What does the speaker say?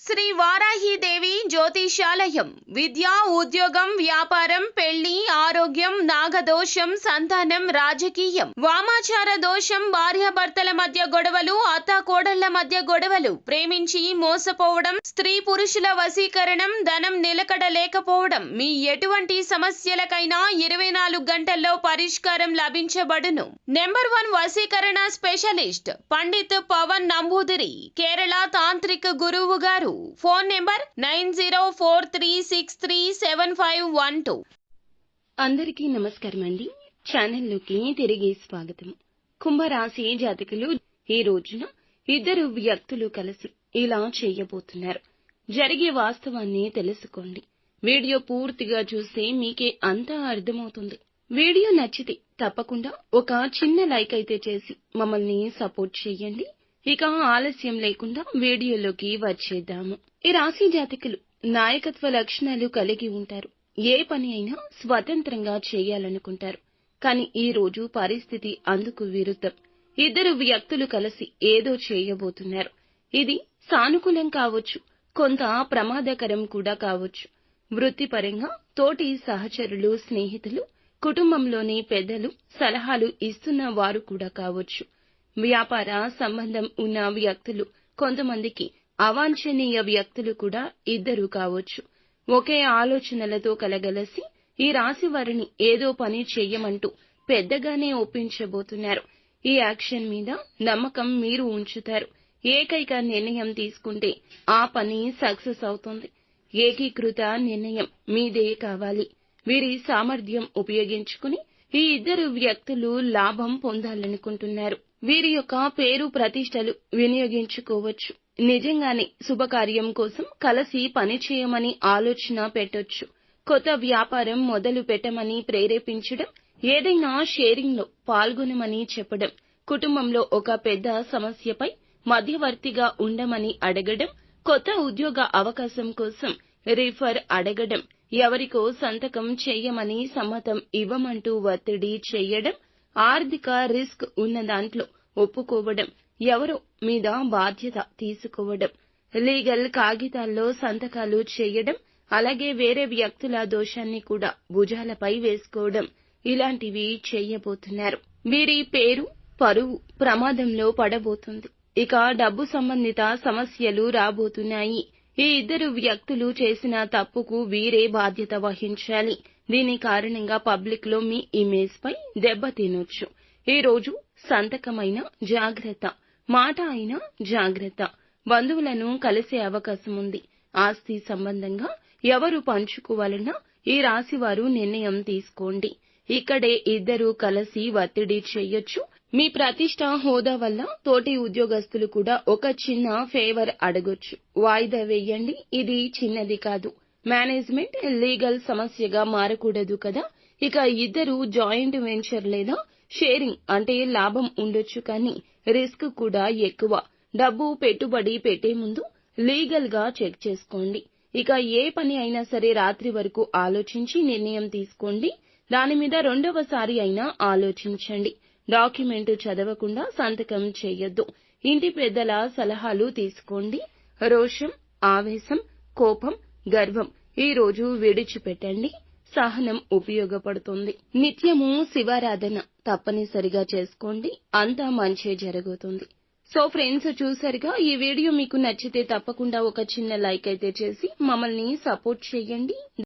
శ్రీ వారాహిదేవి జ్యోతిషాలయం విద్య, ఉద్యోగం, వ్యాపారం, పెళ్లి, ఆరోగ్యం, నాగదోషం, సంతానం, రాజకీయం, వామాచార దోషం, భార్యాభర్తల మధ్య గొడవలు, అత్తాకోడళ్ల మధ్య గొడవలు, ప్రేమించి మోసపోవడం, స్త్రీ పురుషుల వశీకరణం, ధనం నిలకడ లేకపోవడం, మీ ఎటువంటి సమస్యలకైనా 24 గంటల్లో పరిష్కారం లభించబడును. నెంబర్ 1 వశీకరణ స్పెషలిస్ట్ పండిత్ పవన్ నంబూదిరి, కేరళ తాంత్రిక గురువు గారు. Phone number 9043637512. అందరికీ నమస్కారం అండి. ఛానల్లోకి తిరిగి స్వాగతం. కుంభరాశి జాతకులు ఈ రోజున ఇద్దరు వ్యక్తులు కలిసి ఇలా చేయబోతున్నారు. జరిగే వాస్తవాన్ని తెలుసుకోండి. వీడియో పూర్తిగా చూస్తే మీకే అంతా అర్థమవుతుంది. వీడియో నచ్చితే తప్పకుండా ఒక చిన్న లైక్ అయితే చేసి మమ్మల్ని సపోర్ట్ చేయండి. ఇక ఆలస్యం లేకుండా వీడియోలోకి వచ్చేద్దాము. ఈ రాశి జాతకులు నాయకత్వ లక్షణాలు కలిగి ఉంటారు. ఏ పని అయినా స్వతంత్రంగా చేయాలనుకుంటారు. కానీ ఈ రోజు పరిస్థితి అందుకు విరుద్ధం. ఇద్దరు వ్యక్తులు కలిసి ఏదో చేయబోతున్నారు. ఇది సానుకూలం కావచ్చు, కొంత ప్రమాదకరం కూడా కావచ్చు. వృత్తిపరంగా తోటి సహచరులు, స్నేహితులు, కుటుంబంలోని పెద్దలు సలహాలు ఇస్తున్న వారు కూడా కావచ్చు. వ్యాపార సంబంధం ఉన్న వ్యక్తులు, కొంతమందికి అవాంఛనీయ వ్యక్తులు కూడా ఇద్దరు కావచ్చు. ఒకే ఆలోచనలతో కలగలసి ఈ రాశి వారిని ఏదో పని చెయ్యమంటూ పెద్దగానే ఒప్పించబోతున్నారు. ఈ యాక్షన్ మీద నమ్మకం మీరు ఉంచుతారు. ఏకైక నిర్ణయం తీసుకుంటే ఆ పని సక్సెస్ అవుతుంది. ఏకీకృత నిర్ణయం మీదే కావాలి. వీరి సామర్థ్యం ఉపయోగించుకుని ఈ ఇద్దరు వ్యక్తులు లాభం పొందాలనుకుంటున్నారు. వీరి యొక్క పేరు ప్రతిష్టలు వినియోగించుకోవచ్చు. నిజంగానే శుభకార్యం కోసం కలిసి పనిచేయమని ఆలోచన పెట్టొచ్చు. కొత్త వ్యాపారం మొదలు పెట్టమని ప్రేరేపించడం, ఏదైనా షేరింగ్ లో పాల్గొనమని చెప్పడం, కుటుంబంలో ఒక పెద్ద సమస్యపై మధ్యవర్తిగా ఉండమని అడగడం, కొత్త ఉద్యోగ అవకాశం కోసం రిఫర్ అడగడం, ఎవరికో సంతకం చేయమని సమ్మతం ఇవ్వమంటూ ఒత్తిడి చేయడం, ఆర్థిక రిస్క్ ఉన్న దాంట్లో ఒప్పుకోవడం, ఎవరో మీద బాధ్యత తీసుకోవడం, లీగల్ కాగితాల్లో సంతకాలు చేయడం, అలాగే వేరే వ్యక్తుల దోషాన్ని కూడా భుజాలపై వేసుకోవడం, ఇలాంటివి చేయబోతున్నారు. వీరి పేరు, పరువు ప్రమాదంలో పడబోతుంది. ఇక డబ్బు సంబంధిత సమస్యలు రాబోతున్నాయి. ఈ ఇద్దరు వ్యక్తులు చేసిన తప్పుకు వీరే బాధ్యత వహించాలి. దీని కారణంగా పబ్లిక్ లో మీ ఇమేజ్ పై దెబ్బ తినొచ్చు. ఈ రోజు సంతకమైన జాగ్రత్త, మాట అయినా జాగ్రత్త. బంధువులను కలిసే అవకాశం ఉంది. ఆస్తి సంబంధంగా ఎవరు పంచుకోవాలన్నా ఈ రాశి వారు నిర్ణయం తీసుకోండి. ఇక్కడే ఇద్దరు కలిసి ఒత్తిడి చేయొచ్చు. మీ ప్రతిష్ట, హోదా వల్ల తోటి ఉద్యోగస్తులు కూడా ఒక చిన్న ఫేవర్ అడగొచ్చు. వాయిదా వేయండి. ఇది చిన్నది కాదు. మేనేజ్మెంట్, లీగల్ సమస్యగా మారకూడదు కదా. ఇక ఇద్దరు జాయింట్ వెంచర్ లేదా షేరింగ్ అంటే లాభం ఉండొచ్చు, కానీ రిస్క్ కూడా ఎక్కువ. డబ్బు పెట్టుబడి పెట్టే ముందు లీగల్ గా చెక్ చేసుకోండి. ఇక ఏ పని అయినా సరే రాత్రి వరకు ఆలోచించి నిర్ణయం తీసుకోండి. దాని మీద రెండవసారి అయినా ఆలోచించండి. డాక్యుమెంట్ చదవకుండా సంతకం చేయొద్దు. ఇంటి పెద్దల సలహాలు తీసుకోండి. రోషం, ఆవేశం, కోపం, గర్వం ఈ రోజు విడిచిపెట్టండి. సహనం ఉపయోగపడుతుంది. నిత్యము శివారాధన తప్పనిసరిగా చేసుకోండి. అంతా మంచే జరుగుతుంది. సో ఫ్రెండ్స్, చూసారుగా. ఈ వీడియో మీకు నచ్చితే తప్పకుండా ఒక చిన్న లైక్ అయితే చేసి మమ్మల్ని సపోర్ట్ చేయండి.